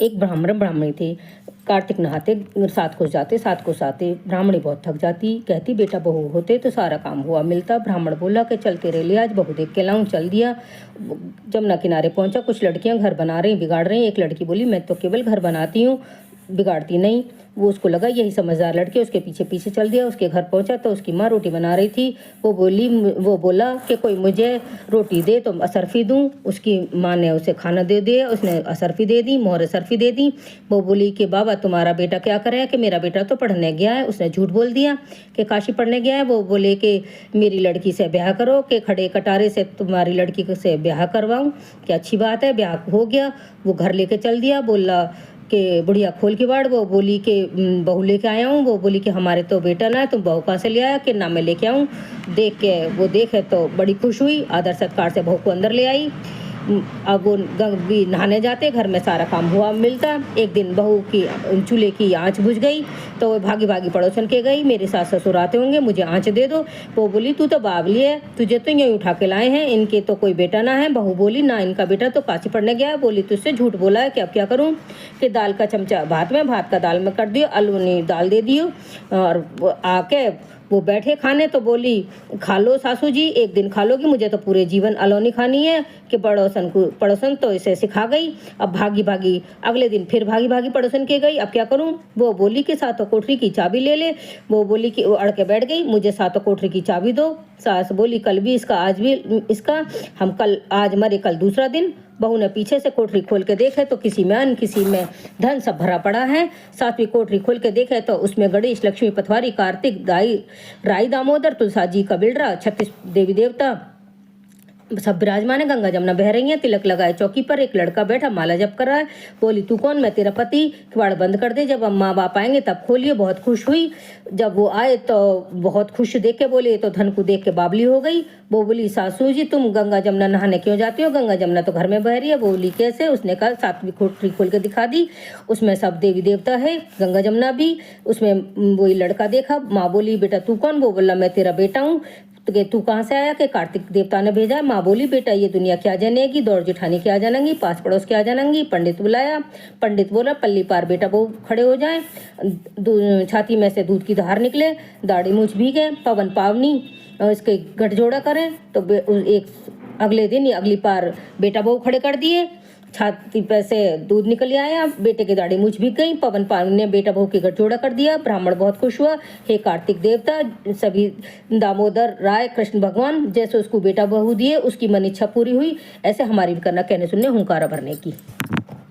एक ब्राह्मण ब्राह्मणी थे। कार्तिक नहाते, सात को जाते, सात को आते। ब्राह्मणी बहुत थक जाती, कहती बेटा बहू होते तो सारा काम हुआ मिलता। ब्राह्मण बोला कि चल तेरे लिए आज बहू देख के लाऊं। चल दिया। जमुना किनारे पहुंचा। कुछ लड़कियां घर बना रही, बिगाड़ रही। एक लड़की बोली मैं तो केवल घर बनाती हूँ, बिगाड़ती नहीं। वो उसको लगा यही समझदार लड़के, उसके पीछे पीछे चल दिया। उसके घर पहुंचा तो उसकी माँ रोटी बना रही थी। वो बोला कि कोई मुझे रोटी दे तो असरफी दूं। उसकी माँ ने उसे खाना दे दिया, उसने असरफी दे दी, मोहर असरफी दे दी। वो बोली कि बाबा तुम्हारा बेटा क्या करे, कि मेरा बेटा तो पढ़ने गया है। उसने झूठ बोल दिया कि काशी पढ़ने गया है। वो बोले कि मेरी लड़की से ब्याह करो, कि खड़े कटारे से तुम्हारी लड़की से ब्याह करवाऊं। क्या अच्छी बात है, ब्याह हो गया। वो घर लेके चल दिया। बोला कि बुढ़िया खोल के बाड़। वो बोली कि बहू लेके आया हूँ। वो बोली कि हमारे तो बेटा ना है, तुम बहू कहाँ से ले आया, कि ना मैं लेके आऊँ। देख के वो देखे तो बड़ी खुश हुई। आदर सत्कार से बहू को अंदर ले आई। अब वो भी नहाने जाते, घर में सारा काम हुआ मिलता। एक दिन बहू की चूल्हे की आंच बुझ गई तो वो भागी भागी पड़ोसन के गई, मेरे सास ससुर आते होंगे, मुझे आंच दे दो। वो बोली तू तो बावली है, तुझे तो यहीं उठा के लाए हैं, इनके तो कोई बेटा ना है। बहू बोली ना, इनका बेटा तो काशी पढ़ने गया है। बोली तुझसे झूठ बोला है कि अब क्या करूँ, कि दाल का चमचा भात में, भात का दाल में कर दियो, आलू ने दाल दे दियो। और आके वो बैठे खाने तो बोली खा लो सासू जी, एक दिन खा लोगी, मुझे तो पूरे जीवन अलोनी खानी है। कि पड़ोसन तो इसे सिखा गई। अब भागी भागी अगले दिन फिर भागी भागी पड़ोसन के गई, अब क्या करूं। वो बोली कि सातों कोठरी की चाबी ले ले। वो बोली कि वो अड़ के बैठ गई, मुझे सातों कोठरी की चाबी दो। सास बोली कल भी इसका, आज भी इसका, हम कल आज मरे कल दूसरा दिन। बहू ने पीछे से कोठरी खोल के देखे तो किसी में अन्न, किसी में धन सब भरा पड़ा है। सातवीं कोठरी खोल के देखे तो उसमें गणेश, लक्ष्मी, पथवारी, कार्तिक, राई, दामोदर, तुलसा जी का बिलरा, 36 देवी देवता सब विराजमान है। गंगा जमुना बह रही है। तिलक लगाए चौकी पर, एक लड़का बैठा माला जप कर रहा है। बोली तू कौन, मैं तेरा पति। किवाड़ बंद कर दे, जब माँ बाप आएंगे तब खोलिए। बहुत खुश हुई। जब वो आए तो बहुत खुश देख के बोले, तो धन को देख के बावली हो गई। वो बोली सासू जी तुम गंगा जमुना नहाने क्यों जाती हो, गंगा जमुना तो घर में बह रही है। बोली कैसे। उसने कहा सातवीं कोठरी खोल के दिखा दी, उसमें सब देवी देवता है, गंगा जमुना भी। उसमें वही लड़का देखा। माँ बोली बेटा तू कौन। वो बोला मैं तेरा बेटा हूँ। तो तू कहाँ से आया, कि कार्तिक देवता ने भेजा है। माँ बोली बेटा ये दुनिया क्या जानेगी, दौड़ जेठानी क्या जानेंगी, पास पड़ोस क्या जानेंगी। पंडित बुलाया। पंडित बोला पल्ली पार बेटा बहू खड़े हो जाए। छाती में से दूध की धार निकले, दाढ़ी मूछ भीगे, पवन पावनी इसके गठजोड़ा करें। तो एक अगले दिन या अगली पार बेटा बहू खड़े कर दिए। छाती पर से दूध निकल आया, बेटे की दाढ़ी मूछ भीग गई। पवन पावनी ने बेटा बहू के गठजोड़ा कर दिया। ब्राह्मण बहुत खुश हुआ। हे कार्तिक देवता, सभी दामोदर, राय, कृष्ण भगवान जैसे उसको बेटा बहू दिए, उसकी मन इच्छा पूरी हुई। ऐसे हमारी भी करना कहने सुनने हुंकारा भरने की।